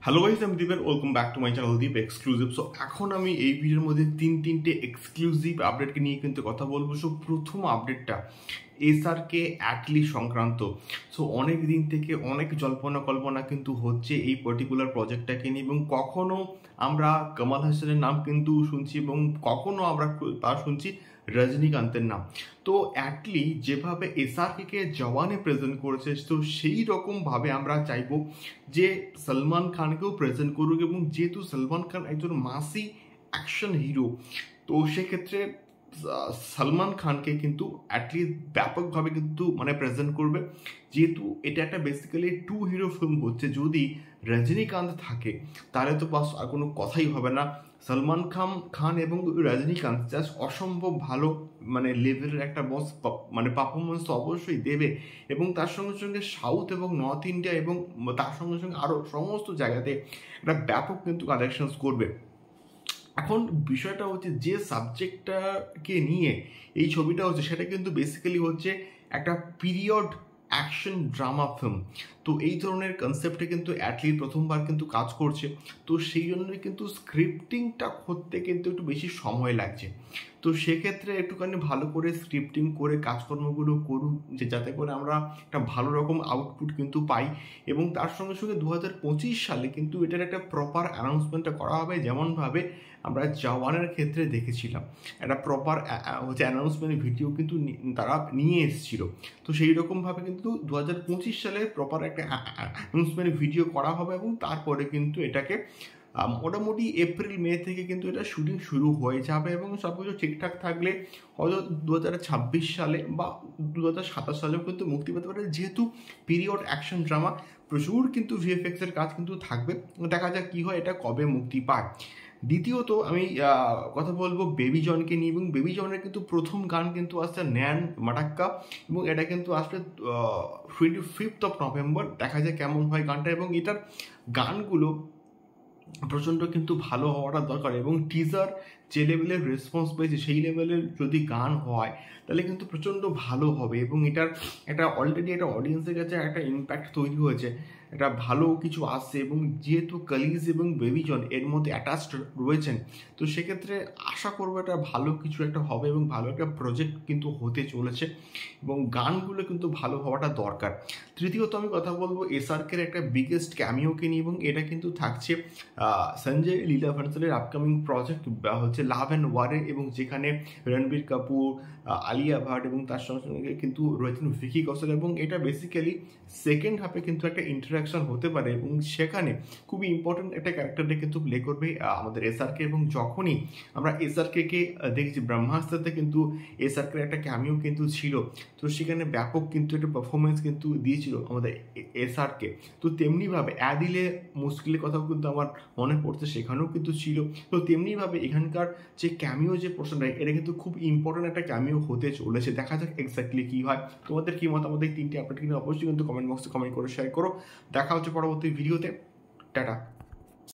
Hello guys, আমি Deep, welcome back to my channel Deep exclusive. So এখন আমি এই ভিডিওর মধ্যে তিনটে এক্সক্লুসিভ আপডেটকে নিয়ে কিন্তু কথা বলবো। সো প্রথম আপডেটটা এসআরকে অ্যাটলি সংক্রান্ত। সো অনেক দিন থেকে অনেক জল্পনা কল্পনা কিন্তু হচ্ছে এই পার্টিকুলার প্রজেক্টটাকে নিয়ে, এবং কখনো আমরা কমল হাসানের নাম কিন্তু শুনছি এবং কখনো আমরা তা শুনছি রজনীকান্তের নাম। তো অ্যাটলি যেভাবে এসআরকে জওয়ানে প্রেজেন্ট করেছে, তো সেই রকমভাবে আমরা চাইবো যে সলমান খানকেও প্রেজেন্ট করুক, এবং যেহেতু সলমান খান একজন মাসি অ্যাকশন হিরো, তো সেক্ষেত্রে সলমান খানকে কিন্তু অ্যাটলিস্ট ব্যাপকভাবে কিন্তু প্রেজেন্ট করবে। যেহেতু এটা একটা বেসিক্যালি টু হিরো ফিল্ম হচ্ছে, যদি রজনীকান্ত থাকে তাহলে তো বাস আর কোনো কথাই হবে না। সলমান খান এবং রজনীকান্ত জাস্ট অসম্ভব ভালো লেভেলের একটা বস পারফরমেন্স তো অবশ্যই দেবে, এবং তার সঙ্গে সঙ্গে সাউথ এবং নর্থ ইন্ডিয়া এবং তার সঙ্গে সঙ্গে আরও সমস্ত জায়গাতে একটা ব্যাপক কিন্তু কালেকশনস করবে। এখন বিষয়টা হচ্ছে যে সাবজেক্টটাকে নিয়ে এই ছবিটা হচ্ছে, সেটা কিন্তু বেসিক্যালি হচ্ছে একটা পিরিয়ড অ্যাকশন ড্রামা ফিল্ম। তো এই ধরনের কনসেপ্টে কিন্তু অ্যাটলি প্রথমবার কিন্তু কাজ করছে। তো সেই জন্যই কিন্তু স্ক্রিপ্টিংটা করতে কিন্তু একটু বেশি সময় লাগছে। তো সেক্ষেত্রে একটুখানি ভালো করে স্ক্রিপ্টিং করে কাজকর্মগুলো করুক, যে যাতে করে আমরা একটা ভালো রকম আউটপুট কিন্তু পাই। এবং তার সঙ্গে সঙ্গে 2025 সালে কিন্তু এটার একটা প্রপার অ্যানাউন্সমেন্টটা করা হবে, যেমনভাবে আমরা জওয়ানের ক্ষেত্রে দেখেছিলাম একটা প্রপার অ্যানাউন্সমেন্ট ভিডিও কিন্তু তারা নিয়ে এসেছিল। তো সেই রকমভাবে কিন্তু 2025 সালে প্রপার একটা অ্যানাউন্সমেন্ট ভিডিও করা হবে, এবং তারপরে কিন্তু এটাকে মোটামুটি এপ্রিল মে থেকে কিন্তু এটা শুটিং শুরু হয়ে যাবে, এবং সব কিছু ঠিকঠাক থাকলে হয়তো 2026 সালে বা 2027 সালেও কিন্তু মুক্তি পেতে পারে। যেহেতু পিরিয়ড অ্যাকশন ড্রামা, প্রচুর কিন্তু ভিএফএক্সের কাজ কিন্তু থাকবে। দেখা যাক কী হয়, এটা কবে মুক্তি পায়। দ্বিতীয়ত আমি কথা বলবো বেবি জনকে নিয়ে, এবং বেবি জনের কিন্তু প্রথম গান কিন্তু আসছে ন্যান মাটাক্কা, এবং এটা কিন্তু আসবে 25 নভেম্বর। দেখা যায় কেমন হয় গানটা, এবং এটার গানগুলো প্রচণ্ড কিন্তু ভালো হওয়াটা দরকার, এবং টিজার যে লেভেলের রেসপন্স পেয়েছে সেই লেভেলের যদি গান হয় তাহলে কিন্তু প্রচণ্ড ভালো হবে। এবং এটার একটা অলরেডি একটা অডিয়েন্সের কাছে একটা ইম্প্যাক্ট তৈরি হয়েছে, একটা ভালো কিছু আসছে। এবং যেহেতু কালিজ এবং বেবিজন এর মধ্যে অ্যাটাচড রয়েছেন, তো সেক্ষেত্রে আশা করবো এটা ভালো কিছু একটা হবে, এবং ভালো একটা প্রজেক্ট কিন্তু হতে চলেছে, এবং গানগুলো কিন্তু ভালো হওয়াটা দরকার। তৃতীয়ত আমি কথা বলবো এসআরকের একটা বিগেস্ট ক্যামিওকে নিয়ে, এবং এটা কিন্তু থাকছে সঞ্জয় লীলা ভান্সালের আপকামিং প্রজেক্ট হচ্ছে লাভ অ্যান্ড ওয়ারে, এবং যেখানে রণবীর কাপুর, আলিয়া ভাট এবং তার সঙ্গে সঙ্গে কিন্তু রয়েছেন ভিকি কৌশল, এবং এটা বেসিক্যালি সেকেন্ড হাফে কিন্তু একটা ইন্টারাকশন হতে পারে, এবং সেখানে খুবই ইম্পর্টেন্ট একটা ক্যারেক্টারটা কিন্তু প্লে করবে আমাদের এসআরকে। এবং যখনই আমরা এসআরকে দেখছি ব্রহ্মাস্ত্রতে কিন্তু এসআরকের একটা ক্যামিও কিন্তু ছিল, তো সেখানে ব্যাপক কিন্তু একটা পারফরমেন্স কিন্তু দিয়েছিল আমাদের এসআরকে। তো তেমনিভাবে অ্যাদিলে মুশকিলের কথাও কিন্তু আমার মনে পড়ছে, সেখানেও কিন্তু ছিল। তো তেমনিভাবে এখানকার যে ক্যামিও যে পোর্শনটা, এটা কিন্তু খুব ইম্পর্টেন্ট একটা ক্যামিও হতে চলেছে। দেখা যাক এক্স্যাক্টলি কী হয়। তোমাদের কি মত আমাদের তিনটে আপডেট কিন্তু অবশ্যই কিন্তু কমেন্ট বক্সে কমেন্ট করে শেয়ার করো। দেখা হচ্ছে পরবর্তী ভিডিওতে। টাটা।